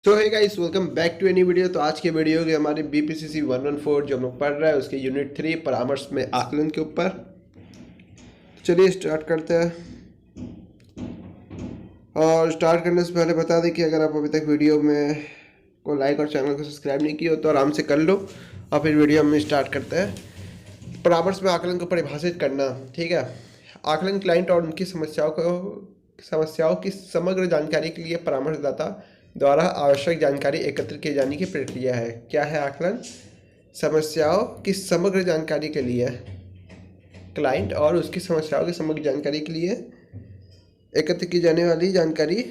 तो है guys, welcome back to any video. तो आज के वीडियो के हमारे बीपीसीसी 114 जो हम लोग पढ़ रहे हैं उसके यूनिट 3 परामर्श में आकलन के ऊपर। चलिए स्टार्ट करते हैं। और स्टार्ट करने से पहले बता दें कि अगर आप अभी तक वीडियो में को लाइक और चैनल को सब्सक्राइब नहीं किया हो तो आराम से कर लो और फिर वीडियो में स्टार्ट करते हैं। परामर्श में आकलन को परिभाषित करना। ठीक है, आकलन क्लाइंट और उनकी समस्याओं की समग्र जानकारी के लिए परामर्शदाता द्वारा आवश्यक जानकारी एकत्र किए जाने की प्रक्रिया है। क्या है आकलन? समस्याओं की समग्र जानकारी के लिए क्लाइंट और उसकी समस्याओं की समग्र जानकारी के लिए एकत्र की जाने वाली जानकारी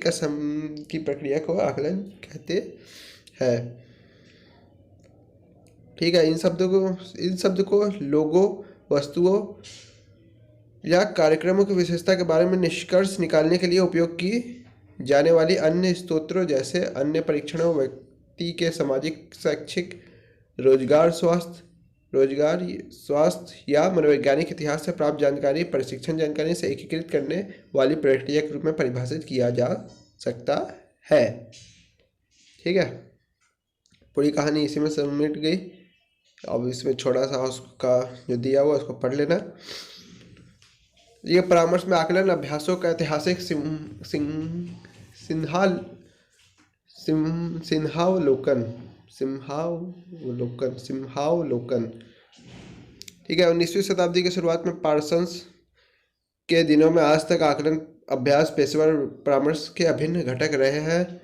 की प्रक्रिया को आकलन कहते हैं। ठीक है, इन शब्द को लोगों, वस्तुओं या कार्यक्रमों की विशेषता के बारे में निष्कर्ष निकालने के लिए उपयोग की जाने वाली अन्य स्रोतों जैसे अन्य परीक्षणों, व्यक्ति के सामाजिक, शैक्षिक, स्वास्थ्य या मनोवैज्ञानिक इतिहास से प्राप्त जानकारी, प्रशिक्षण जानकारी से एकीकृत करने वाली प्रक्रिया के रूप में परिभाषित किया जा सकता है। ठीक है, पूरी कहानी इसी में समेट गई। अब इसमें छोटा सा उसका जो दिया हुआ उसको पढ़ लेना। ये परामर्श में आकलन अभ्यासों का ऐतिहासिक सिंहावलोकन। ठीक है, 19वीं शताब्दी की शुरुआत में पार्सन्स के दिनों में आज तक आकलन अभ्यास पेशेवर परामर्श के अभिन्न घटक रहे हैं।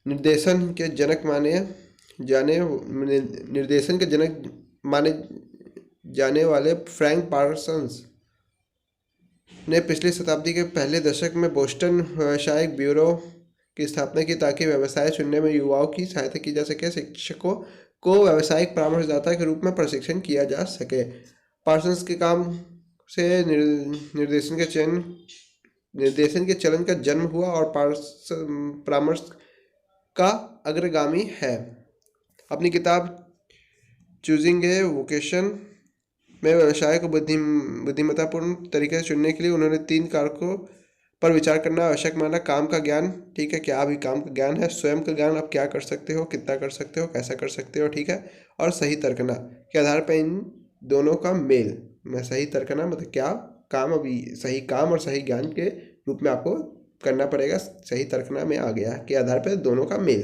निर्देशन के जनक माने जाने वाले फ्रैंक पार्सन्स ने पिछली शताब्दी के पहले दशक में बोस्टन व्यावसायिक ब्यूरो की स्थापना की ताकि व्यवसाय चुनने में युवाओं की सहायता की जा सके, शिक्षकों को व्यावसायिक परामर्शदाता के रूप में प्रशिक्षण किया जा सके। पार्सन्स के काम से निर्देशन के चलन का जन्म हुआ और परामर्श का अग्रगामी है। अपनी किताब चूजिंग ए वोकेशन में व्यवसाय को बुद्धिमत्तापूर्ण तरीके से चुनने के लिए उन्होंने 3 कारकों पर विचार करना आवश्यक माना। काम का ज्ञान, ठीक है, क्या अभी काम का ज्ञान है। स्वयं का ज्ञान, आप क्या कर सकते हो, कितना कर सकते हो, कैसा कर सकते हो, ठीक है। और सही तर्कना के आधार पर इन दोनों का मेल। मैं सही तर्कना मतलब क्या काम, अभी सही काम और सही ज्ञान के रूप में आपको करना पड़ेगा। सही तर्कना में आ गया के आधार पर दोनों का मेल।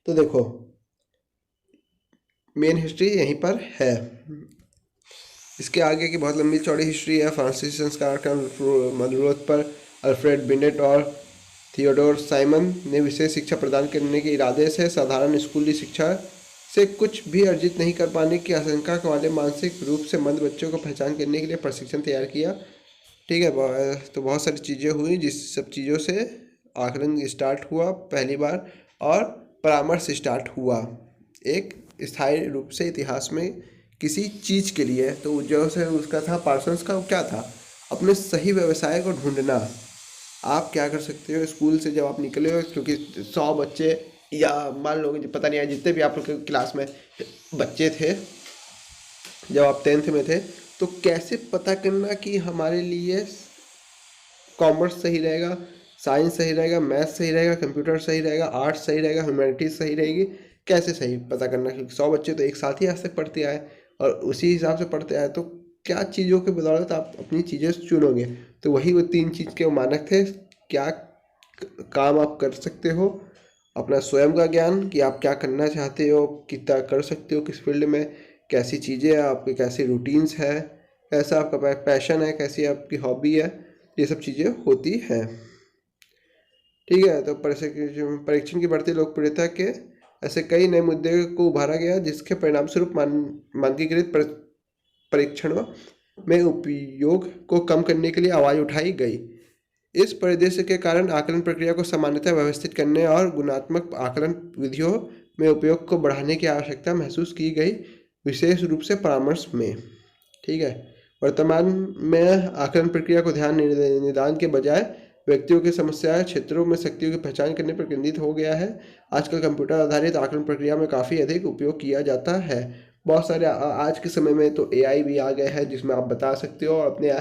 तो देखो, मेन हिस्ट्री यहीं पर है। इसके आगे की बहुत लंबी चौड़ी हिस्ट्री है। फ्रांसीसी संस्कार का अनुरोध पर अल्फ्रेड बिनेट और थियोडोर साइमन ने विशेष शिक्षा प्रदान करने के इरादे से साधारण स्कूली शिक्षा से कुछ भी अर्जित नहीं कर पाने की आशंका वाले मानसिक रूप से मंद बच्चों को पहचान करने के लिए प्रशिक्षण तैयार किया। ठीक है, तो बहुत सारी चीज़ें हुई जिस सब चीज़ों से आकलन स्टार्ट हुआ पहली बार और परामर्श स्टार्ट हुआ एक स्थायी रूप से इतिहास में किसी चीज़ के लिए। तो जो से उसका था पार्सन्स का, क्या था, अपने सही व्यवसाय को ढूंढना। आप क्या कर सकते हो स्कूल से जब आप निकले हो, क्योंकि 100 बच्चे या मान लो पता नहीं है जितने भी आप लोग के क्लास में बच्चे थे जब आप 10th में थे, तो कैसे पता करना कि हमारे लिए कॉमर्स सही रहेगा, साइंस सही रहेगा, मैथ्स सही रहेगा, कंप्यूटर सही रहेगा, आर्ट्स सही रहेगा, ह्यूमैनिटीज़ सही रहेगी। कैसे सही पता करना, क्योंकि 100 बच्चे तो एक साथ ही आज तक पढ़ते आए और उसी हिसाब से पढ़ते आए। तो क्या चीज़ों के बदौलत आप अपनी चीज़ें चुनोगे? तो वही वो 3 चीज़ के मानक थे। क्या काम आप कर सकते हो, अपना स्वयं का ज्ञान कि आप क्या करना चाहते हो, कितना कर सकते हो, किस फील्ड में, कैसी चीज़ें हैं आपकी, कैसी रूटीन्स है, कैसा आपका पैशन है, कैसी आपकी हॉबी है, ये सब चीज़ें होती हैं। ठीक है, तो परीक्षण की बढ़ती लोकप्रियता के ऐसे कई नए मुद्दे को उभारा गया जिसके परिणाम स्वरूप मानकीकृत परीक्षणों में उपयोग को कम करने के लिए आवाज़ उठाई गई। इस परिदृश्य के कारण आकलन प्रक्रिया को सामान्यतः व्यवस्थित करने और गुणात्मक आकलन विधियों में उपयोग को बढ़ाने की आवश्यकता महसूस की गई, विशेष रूप से परामर्श में। ठीक है, वर्तमान में आकलन प्रक्रिया को ध्यान निदान के बजाय व्यक्तियों की समस्याएं, क्षेत्रों में शक्तियों की पहचान करने पर केंद्रित हो गया है। आजकल कंप्यूटर आधारित आकलन प्रक्रिया में काफ़ी अधिक उपयोग किया जाता है। बहुत सारे आज के समय में तो AI भी आ गए हैं जिसमें आप बता सकते हो, अपने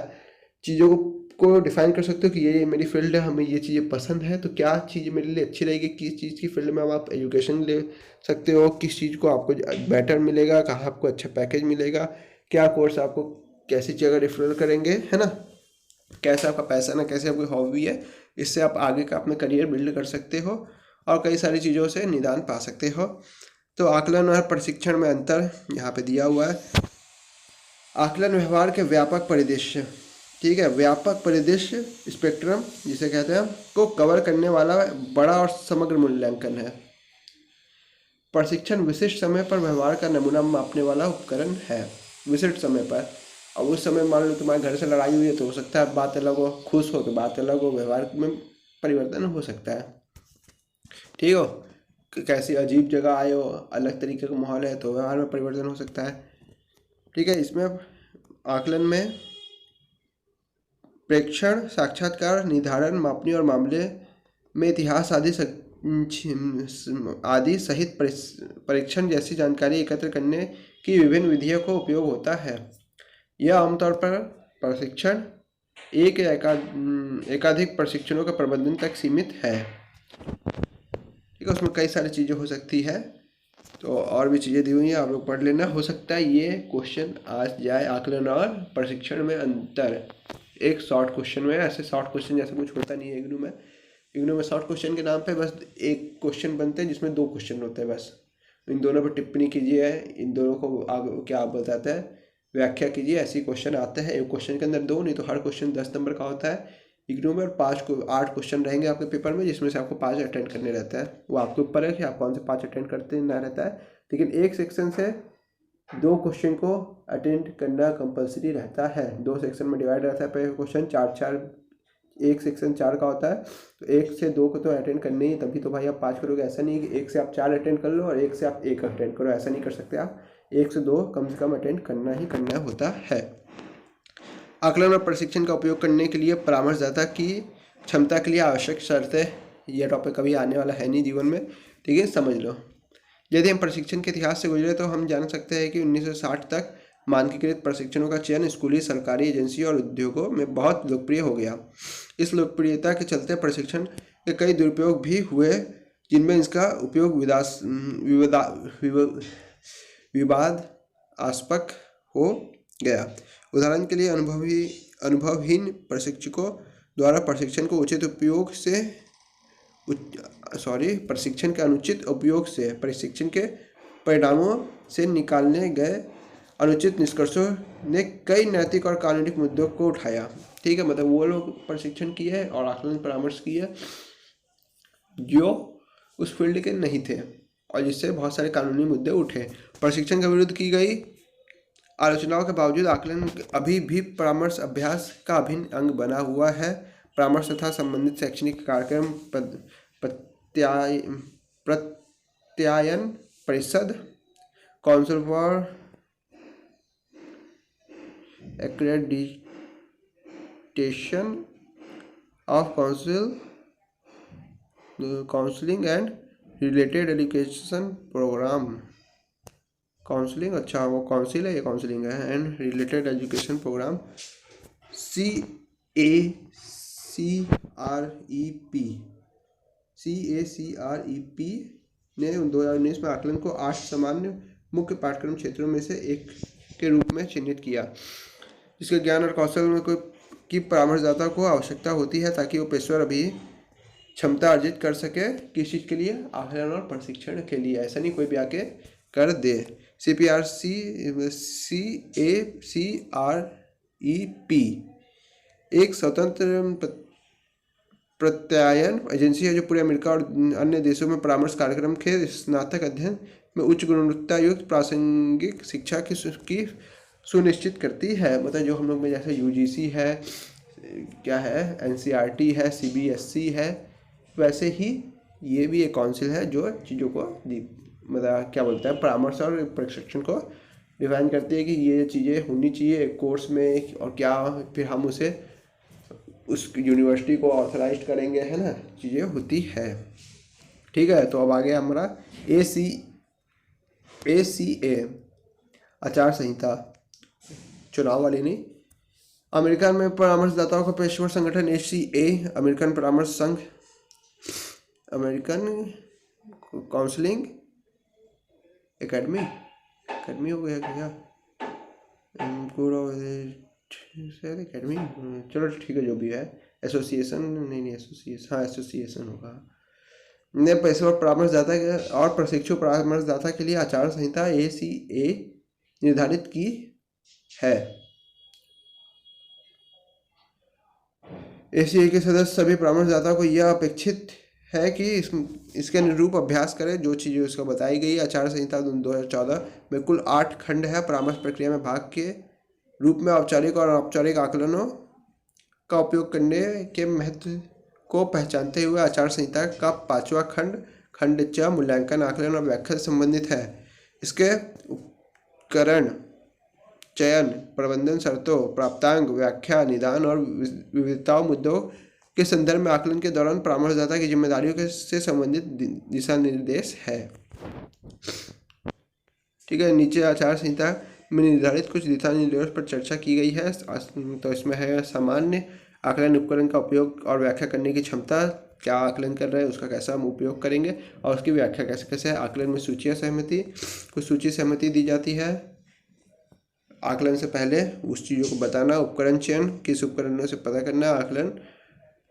चीज़ों को को डिफाइन कर सकते हो कि ये मेरी फील्ड है, हमें ये चीज़ें पसंद है, तो क्या चीज़ मेरे लिए अच्छी रहेगी, किस चीज़ की फील्ड में आप एजुकेशन ले सकते हो, किस चीज़ को आपको बेटर मिलेगा, कहाँ आपको अच्छा पैकेज मिलेगा, क्या कोर्स आपको कैसी जगह रेफर करेंगे, है ना, कैसे आपका पैसा ना, कैसे आपकी हॉबी है, इससे आप आगे का अपना करियर बिल्ड कर सकते हो और कई सारी चीज़ों से निदान पा सकते हो। तो आकलन और प्रशिक्षण में अंतर यहाँ पे दिया हुआ है। आकलन व्यवहार के व्यापक परिदृश्य, ठीक है, व्यापक परिदृश्य स्पेक्ट्रम जिसे कहते हैं को कवर करने वाला बड़ा और समग्र मूल्यांकन है। प्रशिक्षण विशिष्ट समय पर व्यवहार का नमूना मापने वाला उपकरण है। विशिष्ट समय पर, अब उस समय मान लो तुम्हारे घर से लड़ाई हुई है तो हो सकता है बात अलग हो, खुश हो तो बात अलग हो, व्यवहार में परिवर्तन हो सकता है, ठीक हो, कैसी अजीब जगह आए हो, अलग तरीके का माहौल है तो व्यवहार में परिवर्तन हो सकता है, ठीक है। इसमें आकलन में प्रेक्षण, साक्षात्कार, निर्धारण, मापनी और मामले में इतिहास आदि सहित परीक्षण जैसी जानकारी एकत्र करने की विभिन्न विधियों को उपयोग होता है। यह आमतौर पर प्रशिक्षण एक या एकाधिक प्रशिक्षणों के प्रबंधन तक सीमित है, ठीक है। उसमें कई सारी चीज़ें हो सकती है, तो और भी चीज़ें दी हुई हैं, आप लोग पढ़ लेना। हो सकता है ये क्वेश्चन आज जाए, आकलन और प्रशिक्षण में अंतर, एक शॉर्ट क्वेश्चन में। ऐसे शॉर्ट क्वेश्चन जैसे कुछ होता नहीं है इग्नू में। इग्नू में शॉर्ट क्वेश्चन के नाम पे बस एक क्वेश्चन बनते हैं जिसमें 2 क्वेश्चन होते हैं बस। इन दोनों पर टिप्पणी कीजिए, इन दोनों को आगे क्या आप बताते हैं, व्याख्या कीजिए, ऐसे क्वेश्चन आते हैं। एक क्वेश्चन के अंदर 2, नहीं तो हर क्वेश्चन 10 नंबर का होता है इग्नू में, और 8 क्वेश्चन रहेंगे आपके पेपर में, जिसमें से आपको 5 अटेंड करने रहता है। वो आपके ऊपर है कि आप कौन से 5 अटेंड करते ना रहता है, लेकिन एक सेक्शन से 2 क्वेश्चन को अटेंड करना कंपलसरी रहता है। 2 सेक्शन में डिवाइड रहता है पर क्वेश्चन 4-4, एक सेक्शन 4 का होता है, तो 1 से 2 को तो अटेंड करने ही, तभी तो भाई आप 5 करोगे। ऐसा नहीं कि 1 से आप 4 अटेंड कर लो और 1 से आप 1 अटेंड करो, ऐसा नहीं कर सकते आप। 1 से 2 कम से कम अटेंड करना ही करना होता है। आकलन और प्रशिक्षण का उपयोग करने के लिए परामर्शदाता की क्षमता के लिए आवश्यक शर्तें, यह टॉपिक कभी आने वाला है नहीं जीवन में, ठीक है, समझ लो। यदि हम प्रशिक्षण के इतिहास से गुजरे तो हम जान सकते हैं कि 1960 तक मानकीकृत प्रशिक्षणों का चयन स्कूली, सरकारी एजेंसी और उद्योगों में बहुत लोकप्रिय हो गया। इस लोकप्रियता के चलते प्रशिक्षण के कई दुरुपयोग भी हुए, जिनमें इसका उपयोग विवादास्पद हो गया। उदाहरण के लिए अनुभवहीन प्रशिक्षकों द्वारा प्रशिक्षण के अनुचित उपयोग से प्रशिक्षण के परिणामों से निकालने गए अनुचित निष्कर्षों ने कई नैतिक और कानूनी मुद्दों को उठाया, ठीक है। मतलब वो लोग प्रशिक्षण किए और आकलन परामर्श किए जो उस फील्ड के नहीं थे, और जिससे बहुत सारे कानूनी मुद्दे उठे। प्रशिक्षण के विरुद्ध की गई आलोचनाओं के बावजूद आकलन अभी भी परामर्श अभ्यास का अभिन्न अंग बना हुआ है। परामर्श तथा संबंधित शैक्षणिक कार्यक्रम प्रत्यायन परिषद, council for accreditation of counselling and related education programme, counselling, अच्छा वो काउंसिल है, ये काउंसलिंग है, and related education programme, CACREP ने 2019 में आकलन को 8 सामान्य मुख्य पाठ्यक्रम क्षेत्रों में से एक के रूप में चिन्हित किया, जिसके ज्ञान और कौशल में की परामर्शदाता को आवश्यकता होती है ताकि वो पेशेवर अभी क्षमता अर्जित कर सके। किस चीज़ के लिए? आकलन और प्रशिक्षण के लिए। ऐसा नहीं कोई भी आके कर दे। CACREP एक स्वतंत्र प्रत्यायन एजेंसी है जो पूरे अमेरिका और अन्य देशों में परामर्श कार्यक्रम के स्नातक अध्ययन में उच्च गुणवत्ता युक्त प्रासंगिक शिक्षा की सुनिश्चित करती है। मतलब जो हम लोग में जैसे UGC है, क्या है, NCERT है, CBSE है, वैसे ही ये भी एक काउंसिल है जो चीज़ों को मतलब क्या बोलते हैं, परामर्श और प्रशिक्षण को डिफाइन करती है कि ये चीज़ें होनी चाहिए कोर्स में, और क्या फिर हम उसे उस यूनिवर्सिटी को ऑथराइज करेंगे, है ना, चीज़ें होती है, ठीक है। तो अब आ गया हमारा ACA आचार संहिता, चुनाव वाली नहीं, अमेरिका में परामर्शदाताओं का पेशेवर संगठन ACA, अमेरिकन परामर्श संघ, अमेरिकन काउंसलिंग एकेडमी एकेडमी हो गया क्या, एकेडमी, चलो ठीक है जो भी है, एसोसिएशन नहीं एसोसिएशन, हाँ एसोसिएशन होगा, ने पेशेवर परामर्शदाता और प्रशिक्षु परामर्शदाता के लिए आचार संहिता ACA निर्धारित की है। ACA के सदस्य सभी परामर्शदाताओं को यह अपेक्षित है कि इसके अनुरूप अभ्यास करें जो चीज़ें उसको बताई गई। आचार संहिता 2014 में कुल 8 खंड है। परामर्श प्रक्रिया में भाग के रूप में औपचारिक और अनौपचारिक आकलनों का उपयोग करने के महत्व को पहचानते हुए आचार संहिता का 5वां खंड 4 मूल्यांकन, आकलन और व्याख्या से संबंधित है। इसके उपकरण, चयन, प्रबंधन शर्तों, प्राप्तांक, व्याख्या, निदान और विविधताओं मुद्दों के संदर्भ में आकलन के दौरान परामर्शदाता की जिम्मेदारियों से संबंधित दिशा निर्देश है। ठीक है, नीचे आचार संहिता में निर्धारित कुछ दिशा निर्देशों पर चर्चा की गई है। तो इसमें है सामान्य आकलन उपकरण का उपयोग और व्याख्या करने की क्षमता, क्या आकलन कर रहे हैं उसका कैसा हम उपयोग करेंगे और उसकी व्याख्या कैसे कैसे है। आकलन में सूची या सहमति, कुछ सूची सहमति दी जाती है। आकलन से पहले उस चीज़ों को बताना, उपकरण चयन, किस उपकरणों से पता करना, आकलन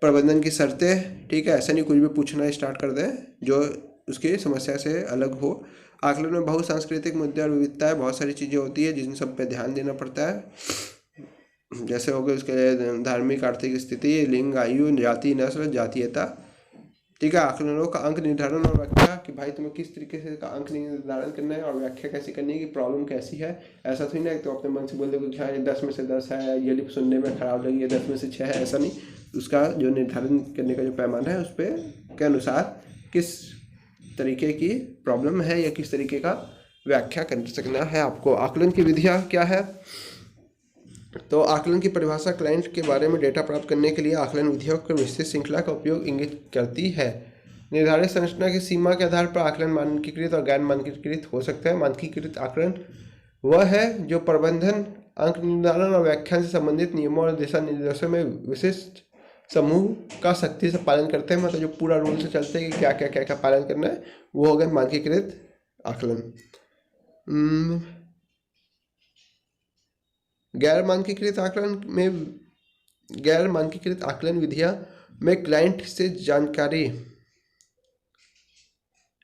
प्रबंधन की शर्तें। ठीक है, ऐसा नहीं कुछ भी पूछना स्टार्ट कर दें जो उसकी समस्या से अलग हो। आकलन में बहुत सांस्कृतिक मुद्दे और विविधताएं, बहुत सारी चीज़ें होती है जिन सब पे ध्यान देना पड़ता है। जैसे हो गए उसके लिए धार्मिक, आर्थिक स्थिति, लिंग, आयु, जाति, नस्ल, जातीयता। ठीक है, आकलनों का अंक निर्धारण और व्याख्या कि भाई तुम्हें किस तरीके से का अंक निर्धारण करना है और व्याख्या कैसे करनी है कि प्रॉब्लम कैसी है। ऐसा थोड़ी ना तो अपने मन से बोल दो कि हाँ 10 में से 10 है, ये लिप सुनने में खराब लगी है, 10 में से 6 है, ऐसा नहीं। उसका जो निर्धारण करने का जो पैमाना है उस पर के अनुसार किस तरीके की प्रॉब्लम है या किस तरीके का व्याख्या कर सकना है आपको। आकलन की विधियाँ क्या है? तो आकलन की परिभाषा क्लाइंट के बारे में डेटा प्राप्त करने के लिए आकलन विधियों की विस्तृत श्रृंखला का उपयोग इंगित करती है। निर्धारित संरचना की सीमा के आधार पर आकलन मानकीकृत और गैर मानकीकृत हो सकता है। मानकीकृत आकलन वह है जो प्रबंधन, अंक निर्धारण और व्याख्यान से संबंधित नियमों और दिशा निर्देशों में विशिष्ट समूह का सख्ती से पालन करते हैं। मतलब जो पूरा रूल से चलते हैं कि क्या क्या क्या क्या पालन करना है, वो हो गए मानकीकृत आकलन। गैर मानकीकृत आकलन विधियां में क्लाइंट से जानकारी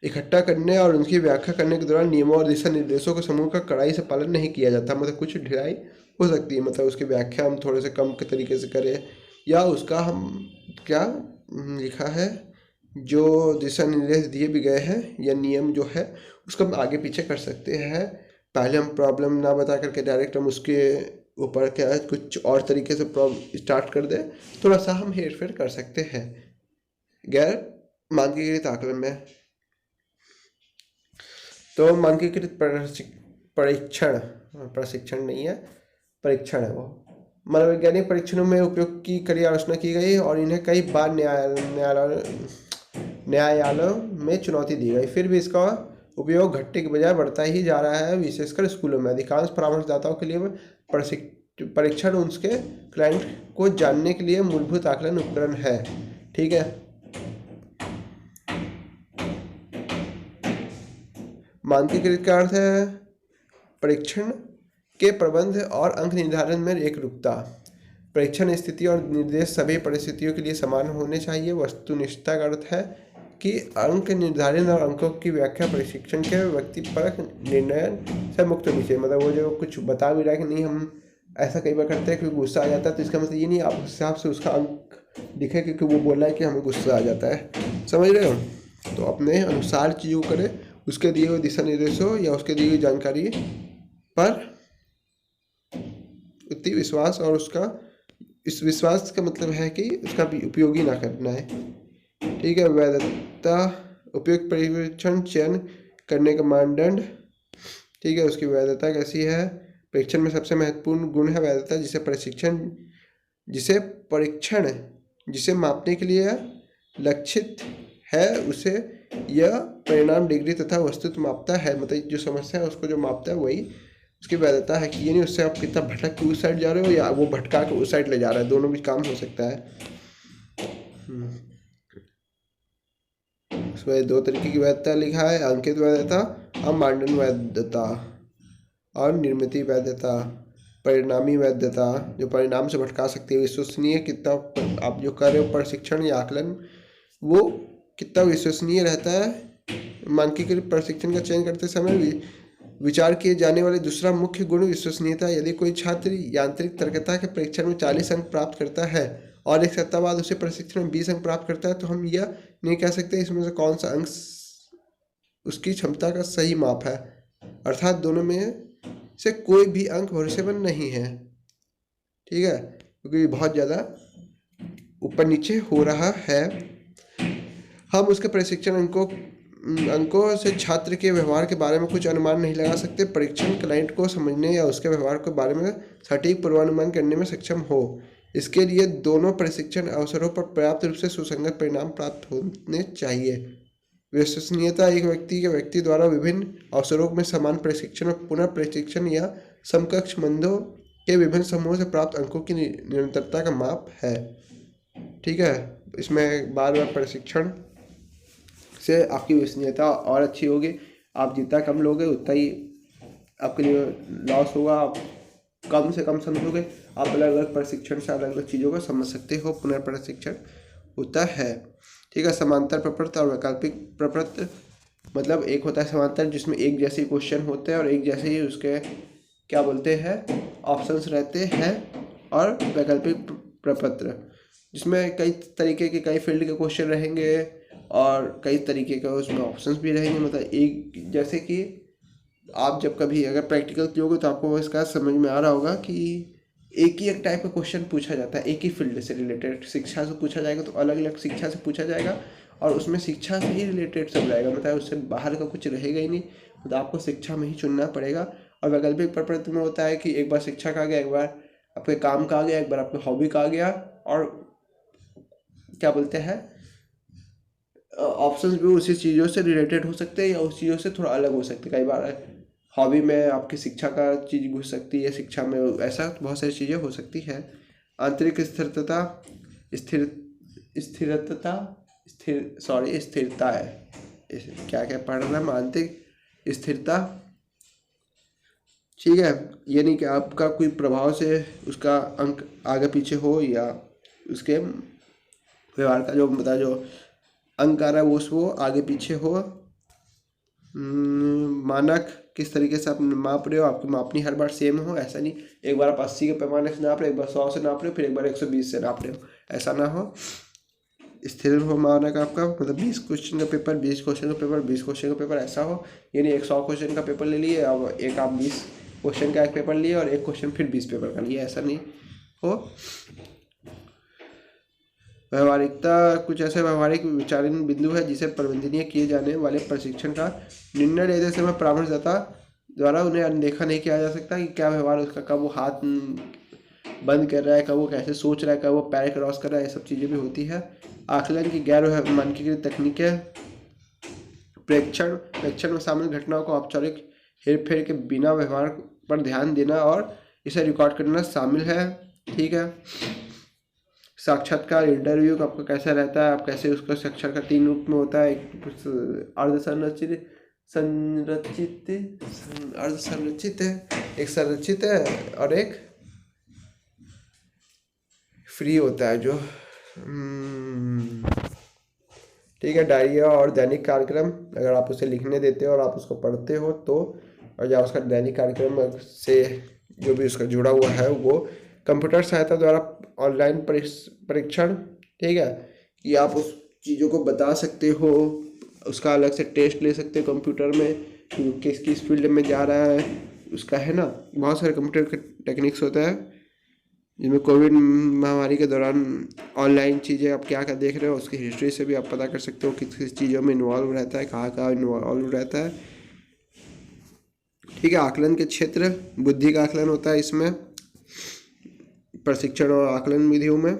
इकट्ठा करने और उनकी व्याख्या करने के दौरान नियमों और दिशा निर्देशों के समूह का कड़ाई से पालन नहीं किया जाता। मतलब कुछ ढिलाई हो सकती है, मतलब उसकी व्याख्या हम थोड़े से कम के तरीके से करें या उसका हम क्या लिखा है जो दिशा निर्देश दिए भी गए हैं या नियम जो है उसको हम आगे पीछे कर सकते हैं। पहले हम प्रॉब्लम ना बता करके डायरेक्ट हम उसके ऊपर क्या है कुछ और तरीके से प्रॉब्लम स्टार्ट कर दें, थोड़ा सा हम हेर फेर कर सकते हैं गैर मानकीकृत आकलन में। तो मानकीकृत प्रशिक्षण नहीं है, परीक्षण है वो। मनोवैज्ञानिक परीक्षणों में उपयोग की कड़ी आलोचना की गई और इन्हें कई बार न्यायालयों में चुनौती दी गई। फिर भी इसका उपयोग घटने के बजाय बढ़ता ही जा रहा है, विशेषकर स्कूलों में। अधिकांश परामर्शदाताओं के लिए परीक्षण उसके क्लाइंट को जानने के लिए मूलभूत आकलन उपकरण है। ठीक है, मानकीकृत का अर्थ है परीक्षण के प्रबंध और अंक निर्धारण में एकरूपता। परीक्षण स्थिति और निर्देश सभी परिस्थितियों के लिए समान होने चाहिए। वस्तुनिष्ठता का अर्थ है कि अंक निर्धारण और अंकों की व्याख्या प्रशिक्षण के व्यक्तिपरक निर्णय से मुक्त होनी चाहिए। मतलब वो जो कुछ बता भी रहा है कि नहीं, हम ऐसा कई बार करते हैं कि गुस्सा आ जाता है, तो इसका मतलब ये नहीं आप उस हिसाब से उसका अंक दिखे क्योंकि वो बोल रहा है कि हमें गुस्सा आ जाता है। समझ रहे हो? तो अपने अनुसार चीज़ों को करें, उसके दिए हुए दिशा निर्देशों या उसके दिए हुई जानकारी पर उतनी विश्वास, और उसका इस विश्वास का मतलब है कि उसका भी उपयोगी ना करना है। ठीक है, वैधता, उपयुक्त परीक्षण चयन करने का मानदंड। ठीक है, उसकी वैधता कैसी है? परीक्षण में सबसे महत्वपूर्ण गुण है वैधता, जिसे मापने के लिए लक्षित है उसे यह परिणाम डिग्री तथा वस्तुत मापता है। मतलब जो समस्या है उसको जो मापता है वही उसकी वैधता है कि ये नहीं उससे आप कितना भटक के उस साइड जा रहे हो या वो भटका के उस साइड ले जा रहा है, दोनों भी काम हो सकता है। उसमें दो तरीके की वैधता लिखा है, अंकित वैधता, अमांडन वैधता और निर्मित वैधता। परिणामी वैधता जो परिणाम से भटका सकती है, विश्वसनीय कितना आप जो कर रहे हो प्रशिक्षण या आकलन वो कितना विश्वसनीय रहता है। मानकीकृत प्रशिक्षण का चयन करते समय विचार किए जाने वाले दूसरा मुख्य गुण विश्वसनीयता। यदि कोई छात्र यांत्रिक तर्कता के परीक्षण में 40 अंक प्राप्त करता है और एक सप्ताह बाद उसे प्रशिक्षण में 20 अंक प्राप्त करता है तो हम यह नहीं कह सकते इसमें से कौन सा अंक उसकी क्षमता का सही माप है, अर्थात दोनों में से कोई भी अंक भरोसेमंद नहीं है। ठीक है, क्योंकि बहुत ज़्यादा ऊपर नीचे हो रहा है। हम उसके प्रशिक्षण अंकों से छात्र के व्यवहार के बारे में कुछ अनुमान नहीं लगा सकते। परीक्षण क्लाइंट को समझने या उसके व्यवहार के बारे में सटीक पूर्वानुमान करने में सक्षम हो। इसके लिए दोनों प्रशिक्षण अवसरों पर पर्याप्त रूप से सुसंगत परिणाम प्राप्त होने चाहिए। विश्वसनीयता एक व्यक्ति के व्यक्ति द्वारा विभिन्न अवसरों में समान प्रशिक्षण और पुनः प्रशिक्षण या समकक्ष मंदों के विभिन्न समूहों से प्राप्त अंकों की निरंतरता का माप है। ठीक है, इसमें बार बार प्रशिक्षण से आपकी विश्वसनीयता और अच्छी होगी। आप जितना कम लोगे उतना ही आपके लिए लॉस होगा। आप कम से कम समझोगे, आप अलग अलग प्रशिक्षण से अलग अलग चीज़ों को समझ सकते हो। पुनर्प्रशिक्षण होता है। ठीक है, समांतर प्रपत्र और वैकल्पिक प्रपत्र मतलब एक होता है समांतर जिसमें एक जैसे क्वेश्चन होते हैं और एक जैसे ही उसके क्या बोलते हैं ऑप्शंस रहते हैं, और वैकल्पिक प्रपत्र जिसमें कई तरीके के कई फील्ड के क्वेश्चन रहेंगे और कई तरीके के उसमें ऑप्शंस भी रहेंगे। मतलब एक जैसे कि आप जब कभी अगर प्रैक्टिकल कियोगे तो आपको इसका समझ में आ रहा होगा कि एक ही एक टाइप का क्वेश्चन पूछा जाता है एक ही फील्ड से रिलेटेड। शिक्षा से पूछा जाएगा तो अलग अलग शिक्षा से पूछा जाएगा और उसमें शिक्षा से ही रिलेटेड सब रहेगा, मतलब उससे बाहर का कुछ रहेगा ही नहीं, मतलब आपको शिक्षा में ही चुनना पड़ेगा। और वैकल्पिक प्रपत्र में होता है कि एक बार शिक्षा का आ गया, एक बार आपके काम का आ गया, एक बार आपके हॉबी का आ गया, और क्या बोलते हैं ऑप्शंस भी उसी चीज़ों से रिलेटेड हो सकते हैं या उस चीज़ों से थोड़ा अलग हो सकते हैं। कई बार हॉबी में आपकी शिक्षा का चीज़ घुस सकती है, शिक्षा में ऐसा बहुत सारी चीज़ें हो सकती है। आंतरिक स्थिरता स्थिरता है, क्या क्या पढ़ रहा है आंतरिक स्थिरता। ठीक है, ये नहीं कि आपका कोई प्रभाव से उसका अंक आगे पीछे हो या उसके व्यवहार का जो मतलब जो अंक आ रहा है वो आगे पीछे हो। मानक किस तरीके से आप माप रहे हो, आपकी मापनी हर बार सेम हो, ऐसा नहीं एक बार आप 80 के पैमाने से नाप रहे हो, एक बार 100 से नाप रहे हो, फिर एक बार 120 से नाप रहे हो, ऐसा ना हो। स्थिर हो मानक आपका, मतलब 20 क्वेश्चन का पेपर 20 क्वेश्चन का पेपर 20 क्वेश्चन का पेपर ऐसा हो, यानी 100 क्वेश्चन का पेपर ले लिए अब एक आप 20 क्वेश्चन का एक पेपर लिए और एक क्वेश्चन फिर 20 पेपर का लिए, ऐसा नहीं हो। व्यवहारिकता कुछ ऐसे व्यवहारिक विचारण बिंदु है जिसे प्रबंधनीय किए जाने वाले प्रशिक्षण का निर्णय लेते समय परामर्शदाता द्वारा उन्हें अनदेखा नहीं किया जा सकता कि क्या व्यवहार उसका, कब वो हाथ बंद कर रहा है, कब वो कैसे सोच रहा है, कब वो पैर क्रॉस कर रहा है, ये सब चीज़ें भी होती है। आकलन की गैर मानकीकृत तकनीकें प्रेक्षण में शामिल घटनाओं को औपचारिक हेरफेर के बिना व्यवहार पर ध्यान देना और इसे रिकॉर्ड करना शामिल है। ठीक है, साक्षात्कार इंटरव्यू आपका कैसा रहता है, आप कैसे उसका साक्षात्कार 3 रूप में होता है, एक अर्धसंरचित है, एक संरचित है और एक फ्री होता है जो ठीक है। डायरिया और दैनिक कार्यक्रम अगर आप उसे लिखने देते हो और आप उसको पढ़ते हो तो, और या उसका दैनिक कार्यक्रम से जो भी उसका जुड़ा हुआ है वो कंप्यूटर सहायता द्वारा ऑनलाइन परीक्षण, ठीक है, कि आप उस चीज़ों को बता सकते हो, उसका अलग से टेस्ट ले सकते हो कंप्यूटर में किस किस फील्ड में जा रहा है उसका, है ना। बहुत सारे कंप्यूटर के टेक्निक्स होता है जिनमें कोविड महामारी के दौरान ऑनलाइन चीज़ें आप क्या क्या देख रहे हो उसकी हिस्ट्री से भी आप पता कर सकते हो किस किस चीज़ों में इन्वॉल्व रहता है, कहाँ कहाँ इन्वॉल्व रहता है। ठीक है, आकलन के क्षेत्र बुद्धि का आकलन होता है इसमें प्रशिक्षण और आकलन विधियों में।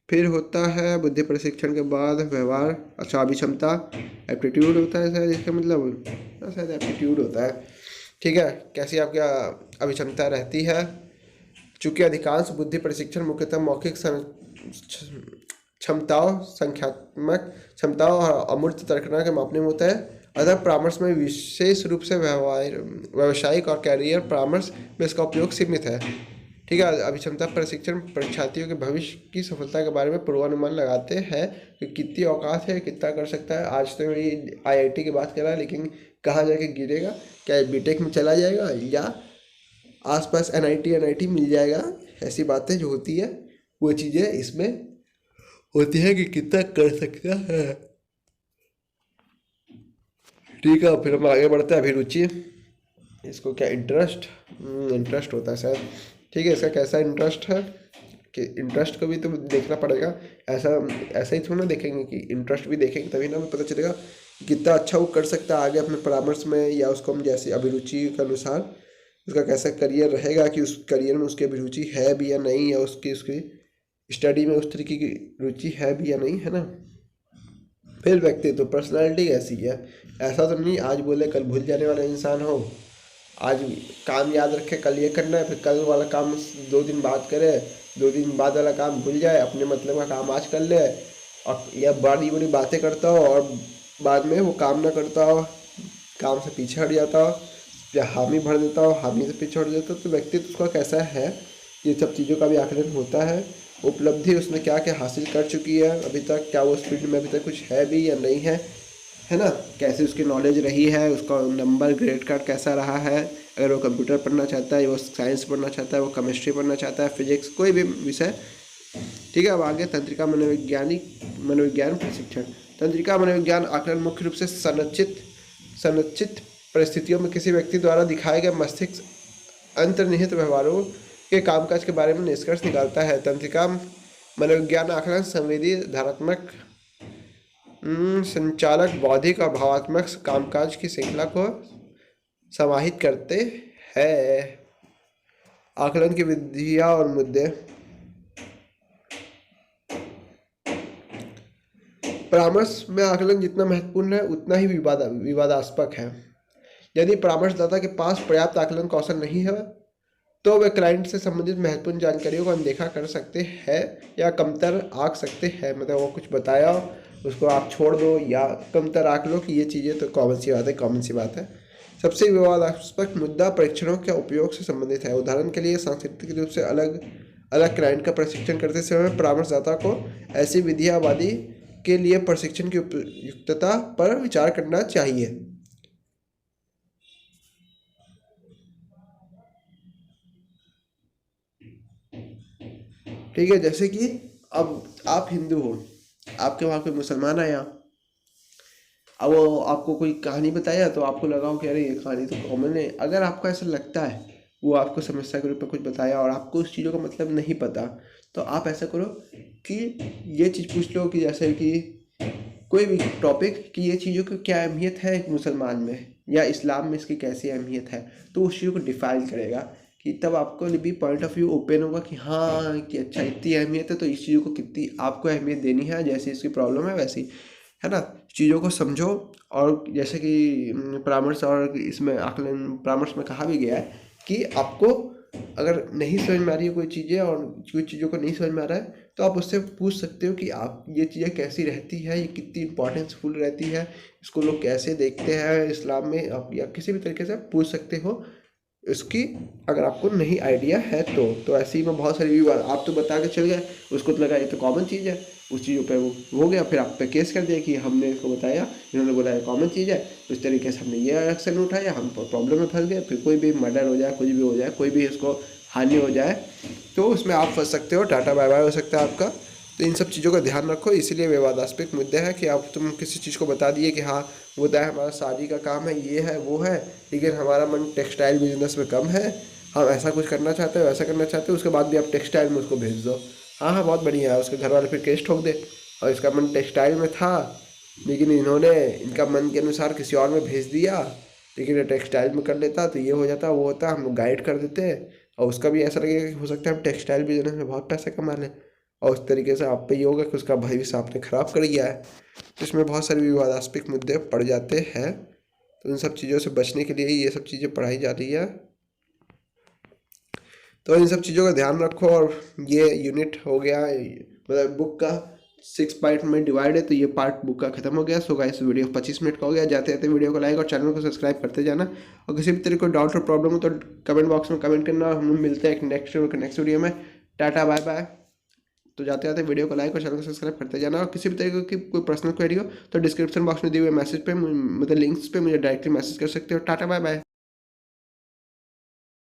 फिर होता है बुद्धि प्रशिक्षण के बाद व्यवहार अभिक्षमता एप्टीट्यूड होता है शायद, इसका मतलब शायद एप्टीट्यूड होता है। ठीक है, कैसी आपकी अभिक्षमता रहती है। चूंकि अधिकांश बुद्धि प्रशिक्षण मुख्यतः मौखिक क्षमताओं, संख्यात्मक क्षमताओं और अमूर्त तर्कना के मापने में होता है, अतः परामर्श में विशेष रूप से व्यावसायिक और कैरियर परामर्श में इसका उपयोग सीमित है। ठीक है, अभिक्षमता प्रशिक्षण परीक्षार्थियों के भविष्य की सफलता के बारे में पूर्वानुमान लगाते हैं कि कितनी औकात है, कितना कर सकता है। आज तो ये आईआईटी की बात कर रहा है, लेकिन कहाँ जाके गिरेगा, क्या बीटेक में चला जाएगा या आसपास एनआईटी मिल जाएगा। ऐसी बातें जो होती है वो चीज़ें इसमें होती है कि कितना कर सकता है। ठीक है, फिर हम आगे बढ़ते हैं। अभिरुचि, इसको क्या इंटरेस्ट, इंटरेस्ट होता है शायद। ठीक है, इसका कैसा इंटरेस्ट है कि इंटरेस्ट को भी तो देखना पड़ेगा। ऐसा ऐसा ही थोड़ा ना देखेंगे कि इंटरेस्ट भी देखेंगे तभी ना हमें पता चलेगा कि कितना अच्छा वो कर सकता है आगे अपने परामर्श में, या उसको हम जैसे अभिरुचि के अनुसार उसका कैसा करियर रहेगा, कि उस करियर में उसकी अभिरुचि है भी या नहीं, या उसकी उसकी स्टडी में उस तरीके की रुचि है भी या नहीं, है ना। फिर व्यक्तित्व, पर्सनैलिटी कैसी है। ऐसा तो नहीं आज बोले कल भूल जाने वाला इंसान हो, आज काम याद रखे कल ये करना है, फिर कल वाला काम 2 दिन बाद करे, 2 दिन बाद वाला काम भूल जाए, अपने मतलब का काम आज कर ले, और या बड़ी बड़ी बातें करता हो और बाद में वो काम ना करता हो, काम से पीछे हट जाता हो, या हामी भर देता हो, हामी से पीछे हट जाता हो। तो व्यक्तित्व उसका कैसा है, ये सब चीज़ों का भी आकलन होता है। उपलब्धि, उसने क्या क्या हासिल कर चुकी है अभी तक, क्या वो उस फील्ड में अभी तक कुछ है भी या नहीं है ना। कैसे उसकी नॉलेज रही है, उसका नंबर ग्रेड कार्ड कैसा रहा है, अगर वो कंप्यूटर पढ़ना चाहता है, वो साइंस पढ़ना चाहता है, वो केमिस्ट्री पढ़ना चाहता है, फिजिक्स, कोई भी विषय। ठीक है, अब आगे तंत्रिका मनोविज्ञान प्रशिक्षण। तंत्रिका मनोविज्ञान आकलन मुख्य रूप से संरचित परिस्थितियों में किसी व्यक्ति द्वारा दिखाए गए मस्तिष्क अंतर्निहित व्यवहारों के कामकाज के बारे में निष्कर्ष निकालता है। तंत्रिका मनोविज्ञान आकलन संवेदी, धारणात्मक, संचालक, बौद्धिक और भावात्मक कामकाज की श्रृंखला को समाहित करते हैं। आकलन की विधियाँ और मुद्दे। परामर्श में आकलन जितना महत्वपूर्ण है उतना ही विवादास्पद है। यदि परामर्शदाता के पास पर्याप्त आकलन कौशल नहीं है तो वे क्लाइंट से संबंधित महत्वपूर्ण जानकारियों को अनदेखा कर सकते हैं या कमतर आंक सकते हैं। मतलब वो कुछ बताया उसको आप छोड़ दो या कमतर आंक लो, कि ये चीज़ें तो कॉमन सी बात है। सबसे विवादास्पद मुद्दा परीक्षणों के उपयोग से संबंधित है। उदाहरण के लिए सांस्कृतिक रूप से अलग अलग क्लाइंट का प्रशिक्षण करते समय परामर्शदाता को ऐसी विधियावादी के लिए प्रशिक्षण की उपयुक्तता पर विचार करना चाहिए। ठीक है, जैसे कि अब आप हिंदू हो, आपके वहाँ कोई मुसलमान आया, अब वो आपको कोई कहानी बताया तो आपको लगा हो कि अरे ये कहानी तो कॉमन है। अगर आपको ऐसा लगता है, वो आपको समस्या के रूप में कुछ बताया और आपको उस चीज़ों का मतलब नहीं पता, तो आप ऐसा करो कि ये चीज़ पूछ लो कि जैसे कि कोई भी टॉपिक, कि ये चीज़ों की क्या अहमियत है एक मुसलमान में या इस्लाम में इसकी कैसी अहमियत है, तो उस चीज़ों को डिफाइन करेगा, कि तब आपको भी पॉइंट ऑफ व्यू ओपन होगा कि हाँ कि अच्छा इतनी अहमियत है तो इस चीज़ों को कितनी आपको अहमियत देनी है, जैसी इसकी प्रॉब्लम है वैसी, है ना। चीज़ों को समझो। और जैसे कि परामर्श और इसमें आकलन परामर्श में कहा भी गया है कि आपको अगर नहीं समझ में आ रही है कोई चीज़ें और कुछ चीज़ों को नहीं समझ में आ रहा है तो आप उससे पूछ सकते हो कि आप ये चीज़ें कैसी रहती है, ये कितनी इंपॉर्टेंसफुल रहती है, इसको लोग कैसे देखते हैं इस्लाम में, आप या किसी भी तरीके से पूछ सकते हो इसकी, अगर आपको नहीं आइडिया है तो ऐसे ही में बहुत सारी बात आप तो बता के चल गए, उसको तो लगा ये तो कॉमन चीज़ है, उस चीज़ों पे वो हो गया, फिर आप पे केस कर दिया कि हमने इसको बताया, इन्होंने बोला ये कॉमन चीज़ है, उस तरीके से हमने ये एक्शन उठाया, हम प्रॉब्लम में फंस गए, फिर कोई भी मर्डर हो जाए, कुछ भी हो जाए, कोई भी इसको हानि हो जाए तो उसमें आप फंस सकते हो, टाटा बाय बाय हो सकता है आपका। तो इन सब चीज़ों का ध्यान रखो। इसीलिए विवादास्पद मुद्दे हैं कि आप तुम किसी चीज़ को बता दिए कि हाँ वो है हमारा शादी का काम है, ये है वो है, लेकिन हमारा मन टेक्सटाइल बिजनेस में कम है, हम ऐसा कुछ करना चाहते हैं वैसा करना चाहते हैं, उसके बाद भी आप टेक्सटाइल में उसको भेज दो। हाँ हाँ बहुत बढ़िया है, उसके घर वाले फिर केस ठोक दे और इसका मन टेक्सटाइल में था लेकिन इन्होंने इनका मन के अनुसार किसी और में भेज दिया, लेकिन ये टेक्सटाइल में कर लेता तो ये हो जाता वो होता, हम गाइड कर देते और उसका भी ऐसा लगेगा कि हो सकता है हम टेक्सटाइल बिजनेस में बहुत पैसा कमा लें, और उस तरीके से आप पे ये होगा कि उसका भविष्य आपने खराब कर दिया है। तो इसमें बहुत सारे विवादास्पद मुद्दे पड़ जाते हैं। तो इन सब चीज़ों से बचने के लिए ये सब चीज़ें पढ़ाई जा रही है। तो इन सब चीज़ों का ध्यान रखो। और ये यूनिट हो गया, मतलब बुक का 6 पार्ट में डिवाइड है, तो ये पार्ट बुक का खत्म हो गया। सो गाइस वीडियो 25 मिनट का हो गया। जाते जाते वीडियो को लाइक और चैनल को सब्सक्राइब करते जाना। और किसी भी तरह कोई डाउट और प्रॉब्लम हो तो कमेंट बॉक्स में कमेंट करना। हम लोग मिलते हैं एक नेक्स्ट वीडियो में। Tata bye bye. तो जाते जाते वीडियो को लाइक और चैनल को सब्सक्राइब करते जाना। और किसी भी तरीके की कोई पर्सनल क्वेरी हो तो डिस्क्रिप्शन बॉक्स में दिए हुए मैसेज पे, मतलब लिंक्स पे मुझे डायरेक्टली मैसेज कर सकते हो। Tata bye bye.